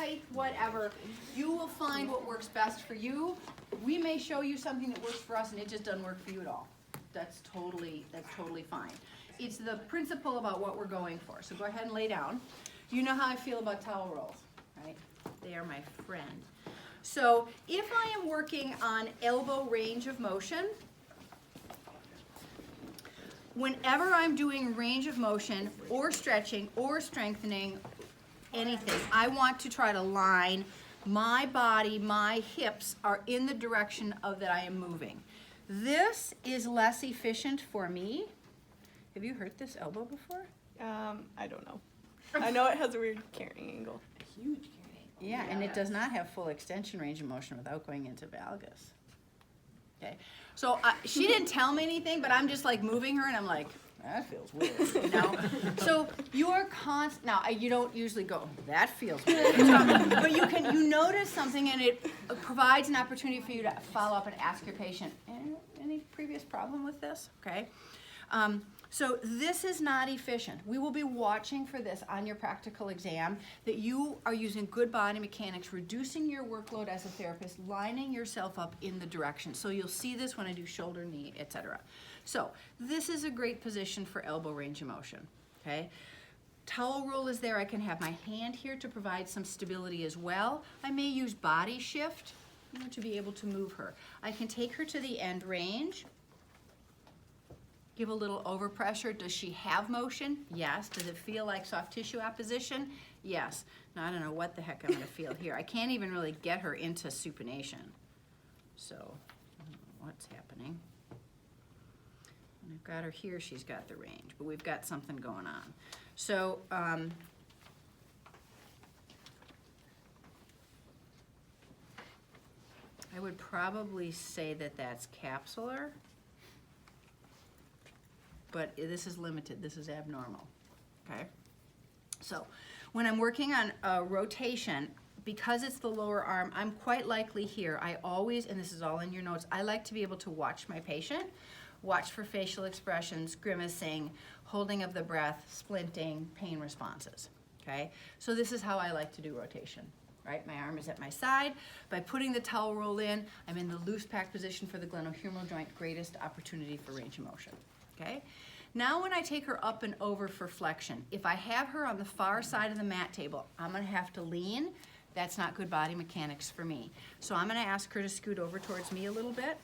height, whatever. You will find what works best for you. We may show you something that works for us and it just doesn't work for you at all. That's totally fine. It's the principle about what we're going for. So go ahead and lay down. You know how I feel about towel rolls, right? They are my friend. So if I am working on elbow range of motion, whenever I'm doing range of motion or stretching or strengthening anything, I want to try to line my body, my hips are in the direction of that I am moving. This is less efficient for me. Have you hurt this elbow before? I don't know. I know it has a weird carrying angle. Huge carrying. Yeah, and it does not have full extension range of motion without going into valgus. Okay, so she didn't tell me anything, but I'm just like moving her, and I'm like, that feels weird, you know? So you're now you don't usually go, that feels weird, but you notice something, and it provides an opportunity for you to follow up and ask your patient, any previous problem with this? Okay. So this is not efficient. We will be watching for this on your practical exam, that you are using good body mechanics, reducing your workload as a therapist, lining yourself up in the direction. So you'll see this when I do shoulder, knee, etc. So this is a great position for elbow range of motion, okay? Towel roll is there. I can have my hand here to provide some stability as well. I may use body shift, you know, to be able to move her. I can take her to the end range. Give a little overpressure. Does she have motion? Yes. Does it feel like soft tissue opposition? Yes. Now I don't know what the heck I'm going to feel here. I can't even really get her into supination. So I don't know what's happening. When I've got her here, she's got the range, but we've got something going on. So I would probably say that that's capsular. But this is limited, this is abnormal, okay? So when I'm working on a rotation, because it's the lower arm, I'm quite likely here, I always, and this is all in your notes, I like to be able to watch my patient, watch for facial expressions, grimacing, holding of the breath, splinting, pain responses, okay? So this is how I like to do rotation. Right? My arm is at my side. By putting the towel roll in, I'm in the loose pack position for the glenohumeral joint, greatest opportunity for range of motion. Okay? Now when I take her up and over for flexion, if I have her on the far side of the mat table, I'm going to have to lean. That's not good body mechanics for me. So I'm going to ask her to scoot over towards me a little bit.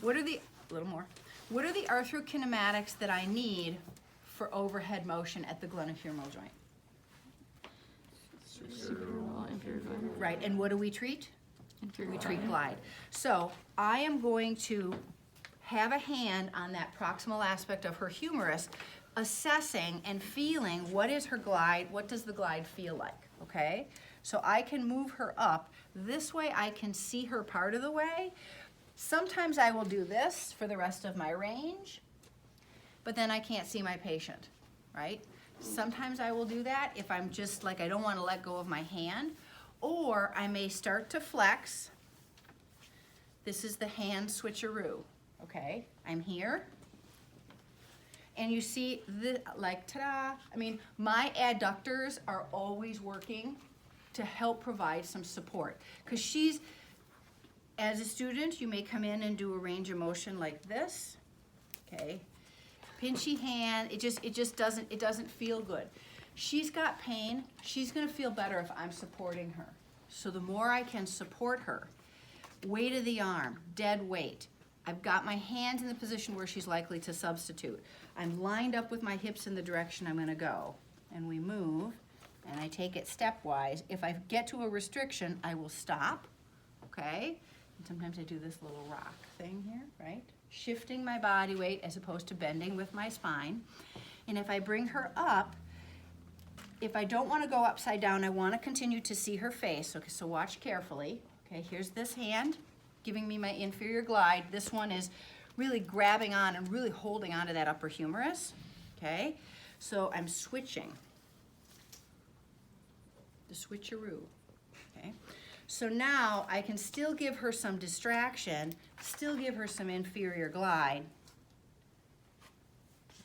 What are the arthrokinematics that I need for overhead motion at the glenohumeral joint? Right, and what do we treat? We treat glide. So I am going to have a hand on that proximal aspect of her humerus, assessing and feeling what is her glide, what does the glide feel like, okay? So I can move her up. This way I can see her part of the way. Sometimes I will do this for the rest of my range, but then I can't see my patient, right? Sometimes I will do that if I'm just like, I don't want to let go of my hand, or I may start to flex. This is the hand switcheroo, okay? I'm here, and you see, like, ta-da! I mean, my adductors are always working to help provide some support, because she's, as a student, you may come in and do a range of motion like this, okay? Pinchy hand, it just doesn't feel good. She's got pain, she's gonna feel better if I'm supporting her. So the more I can support her, weight of the arm, dead weight. I've got my hands in the position where she's likely to substitute. I'm lined up with my hips in the direction I'm gonna go. And we move, and I take it stepwise. If I get to a restriction, I will stop, okay? And sometimes I do this little rock thing here, right? Shifting my body weight as opposed to bending with my spine. And if I bring her up, if I don't want to go upside down, I want to continue to see her face. Okay, so watch carefully. Okay, here's this hand giving me my inferior glide. This one is really grabbing on and really holding onto that upper humerus. Okay, so I'm switching. The switcheroo. Okay. So now I can still give her some distraction, still give her some inferior glide.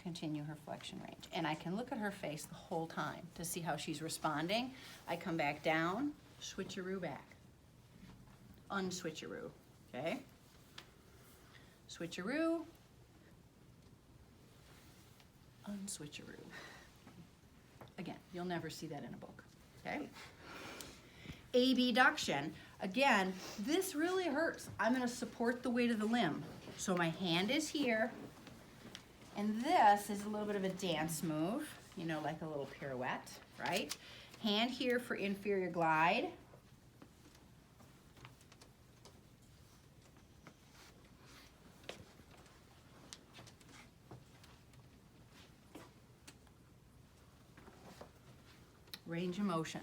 continue her flexion range. And I can look at her face the whole time to see how she's responding. I come back down, switcheroo back. Unswitcheroo, okay? Switcheroo. Unswitcheroo. Again, you'll never see that in a book, okay? Abduction. Again, this really hurts. I'm gonna support the weight of the limb. So my hand is here, and this is a little bit of a dance move, you know, like a little pirouette, right? Hand here for inferior glide. Range of motion.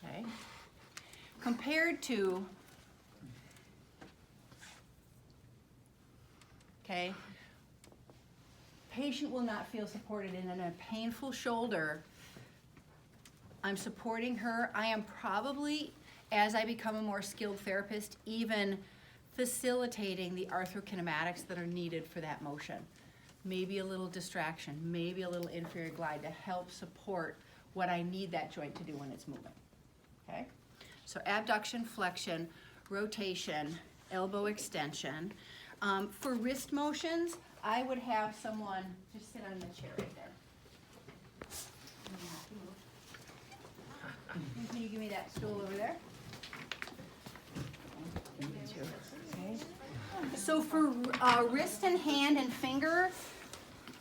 Okay. Compared to, okay, patient will not feel supported in a painful shoulder. I'm supporting her. I am probably, as I become a more skilled therapist, even facilitating the arthrokinematics that are needed for that motion. Maybe a little distraction, maybe a little inferior glide to help support what I need that joint to do when it's moving, okay? So abduction, flexion, rotation, elbow extension. For wrist motions, I would have someone just sit on the chair right there. Can you give me that stool over there? Okay. So for wrist and hand and finger,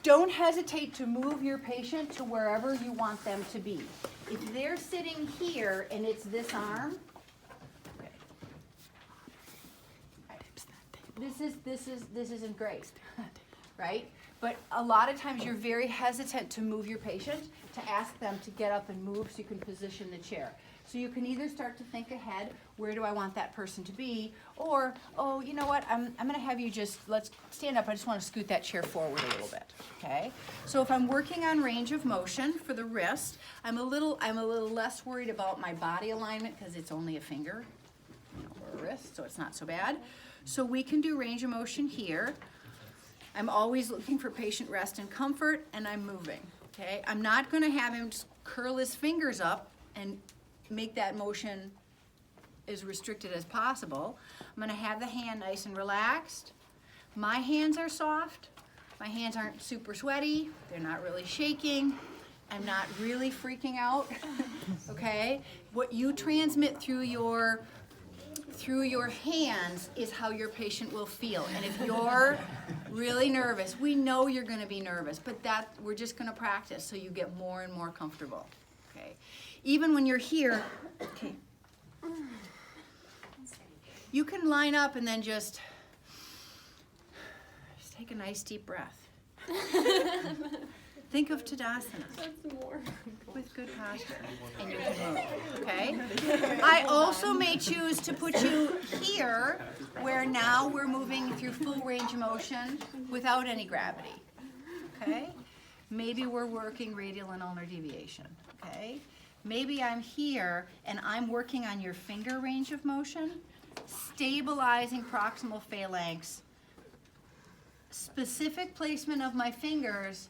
don't hesitate to move your patient to wherever you want them to be. If they're sitting here and it's this arm, okay. This isn't great, right? But a lot of times you're very hesitant to move your patient, to ask them to get up and move so you can position the chair. So you can either start to think ahead, where do I want that person to be? Or, oh, you know what, I'm gonna have you just, let's stand up, I just wanna scoot that chair forward a little bit, okay? So if I'm working on range of motion for the wrist, I'm a little less worried about my body alignment because it's only a finger, or a wrist, so it's not so bad. So we can do range of motion here. I'm always looking for patient rest and comfort, and I'm moving, okay? I'm not gonna have him just curl his fingers up and make that motion as restricted as possible. I'm gonna have the hand nice and relaxed. My hands are soft. My hands aren't super sweaty. They're not really shaking. I'm not really freaking out, okay? What you transmit through your hands is how your patient will feel. And if you're really nervous, we know you're gonna be nervous, but we're just gonna practice so you get more and more comfortable, okay? Even when you're here, okay, you can line up and then just take a nice deep breath. Think of Tadasana with good posture, and you can move, okay? I also may choose to put you here, where now we're moving through full range of motion without any gravity, okay? Maybe we're working radial and ulnar deviation, okay? Maybe I'm here and I'm working on your finger range of motion, stabilizing proximal phalanx, specific placement of my fingers,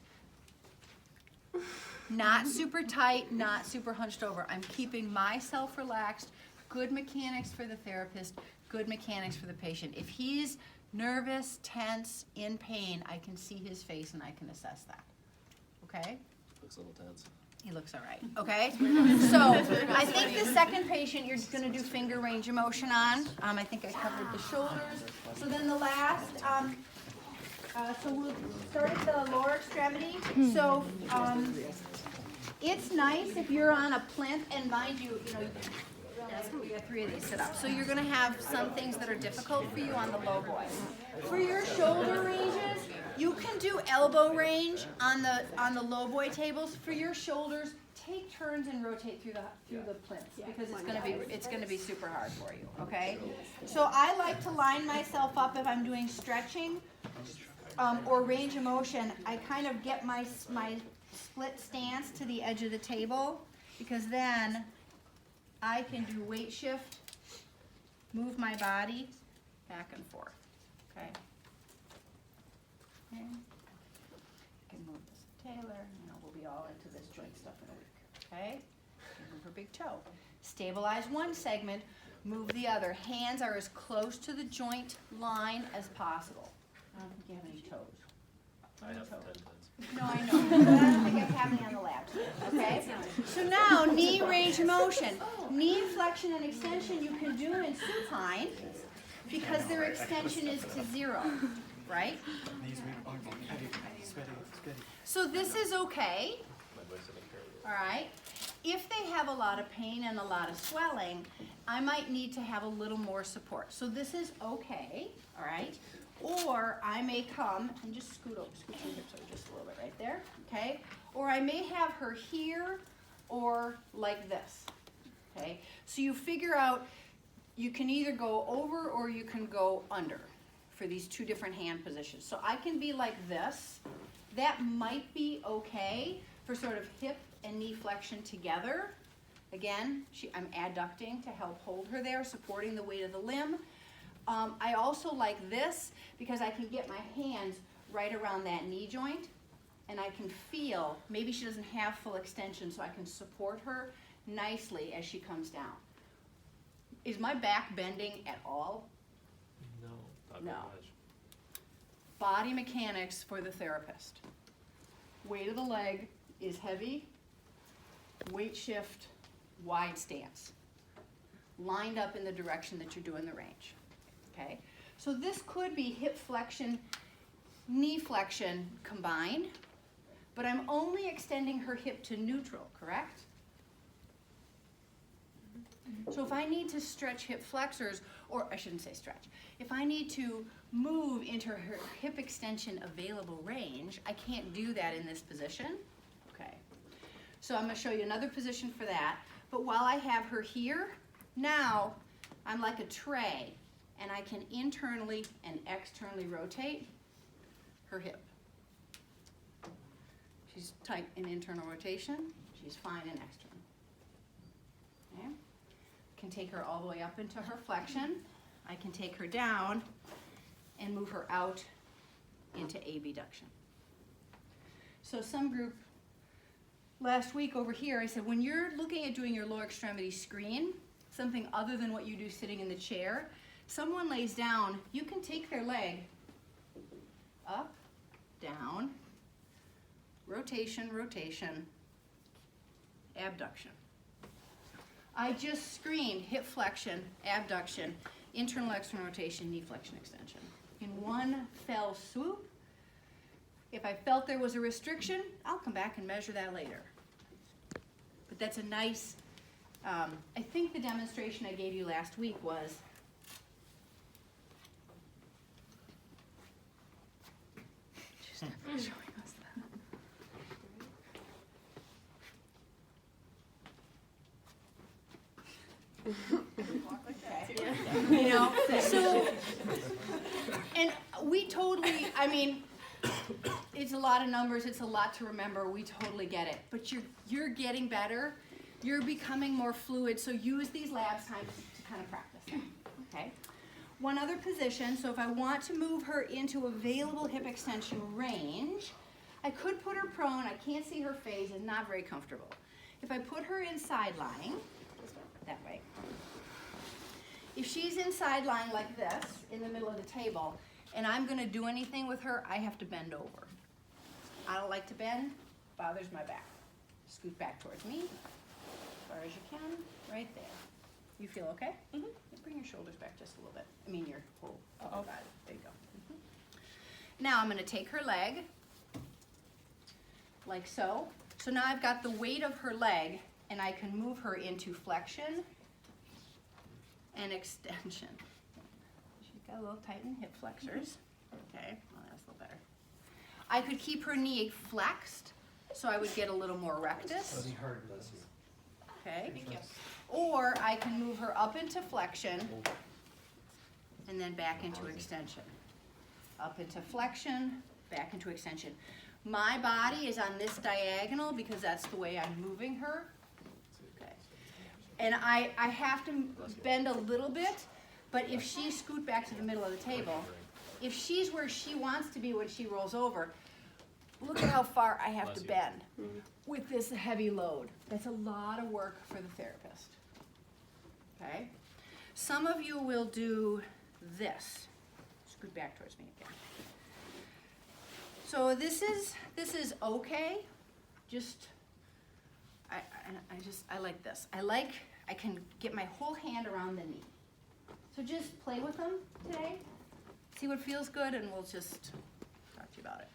not super tight, not super hunched over. I'm keeping myself relaxed, good mechanics for the therapist, good mechanics for the patient. If he's nervous, tense, in pain, I can see his face and I can assess that, okay? Looks a little tense. He looks all right, okay? So I think the second patient you're gonna do finger range of motion on. I think I covered the shoulders. So then the last, so we'll start at the lower extremity. So it's nice if you're on a plinth, and mind you, we have 3 of these sit up. So you're gonna have some things that are difficult for you on the low boy. For your shoulder ranges, you can do elbow range on the low boy tables. For your shoulders, take turns and rotate through the plinths because it's gonna be super hard for you. Okay. So I like to line myself up if I'm doing stretching or range of motion. I kind of get my split stance to the edge of the table because then I can do weight shift, move my body back and forth. Okay. Okay. You can move this to Taylor, and we'll be all into this joint stuff in a week, okay? You can move her big toe. Stabilize one segment, move the other. Hands are as close to the joint line as possible. I don't think you have any toes. I have Toes. 10 toes. No, I know, but I don't think I have any on the labs, okay? So now, knee range of motion. Knee flexion and extension you can do in supine because their extension is to 0, right? Knees move, arms up, heavy, steady, steady. So this is okay, My voice didn't carry it. all right? If they have a lot of pain and a lot of swelling, I might need to have a little more support. So this is okay, all right? Or I may come and just scoot your hips over just a little bit right there, okay? Or I may have her here or like this, okay? So you figure out, you can either go over or you can go under for these two different hand positions. So I can be like this. That might be okay for sort of hip and knee flexion together. Again, I'm adducting to help hold her there, supporting the weight of the limb. I also like this because I can get my hands right around that knee joint and I can feel, maybe she doesn't have full extension, so I can support her nicely as she comes down. Is my back bending at all? No. Not No. very much. Body mechanics for the therapist. Weight of the leg is heavy, weight shift, wide stance. Lined up in the direction that you're doing the range. Okay? So this could be hip flexion, knee flexion combined, but I'm only extending her hip to neutral, correct? So if I need to stretch hip flexors, or I shouldn't say stretch, if I need to move into her hip extension available range, I can't do that in this position. Okay. So I'm going to show you another position for that. But while I have her here, now I'm like a tray, and I can internally and externally rotate her hip. She's tight in internal rotation. She's fine in external. Okay. Can take her all the way up into her flexion. I can take her down and move her out into abduction. So some group last week over here, I said, when you're looking at doing your lower extremity screen, something other than what you do sitting in the chair, someone lays down, you can take their leg up, down, rotation, rotation, abduction. I just screened hip flexion, abduction, internal external rotation, knee flexion extension. In one fell swoop. If I felt there was a restriction, I'll come back and measure that later. But that's a nice, I think the demonstration I gave you last week was showing us that. You know, so, and we totally, I mean, it's a lot of numbers, it's a lot to remember, we totally get it. But you're getting better, you're becoming more fluid, so use these labs times to kind of practice them, okay? One other position, so if I want to move her into available hip extension range, I could put her prone, I can't see her face, it's not very comfortable. If I put her in side lying, that way, if she's in side lying like this, in the middle of the table, and I'm gonna do anything with her, I have to bend over. I don't like to bend, bothers my back. Scoot back towards me, as far as you can, right there. You feel okay? Mm-hmm. Bring your shoulders back just a little bit. I mean your whole upper body. There you go. Mm-hmm. Now I'm gonna take her leg, like so. So now I've got the weight of her leg, and I can move her into flexion and extension. She's got a little tightened hip flexors. Okay, well that's a little better. I could keep her knee flexed, so I would get a little more rectus. Okay. Thank you. Or I can move her up into flexion and then back into extension. Up into flexion, back into extension. My body is on this diagonal because that's the way I'm moving her. Okay. And I have to bend a little bit, but if she scoot back to the middle of the table, if she's where she wants to be when she rolls over, look at how far I have to Bless you. bend with this heavy load. That's a lot of work for the therapist. Okay? Some of you will do this. Scoot back towards me again. So this is okay. Just I like this. I can get my whole hand around the knee. So just play with them today. See what feels good, and we'll just talk to you about it.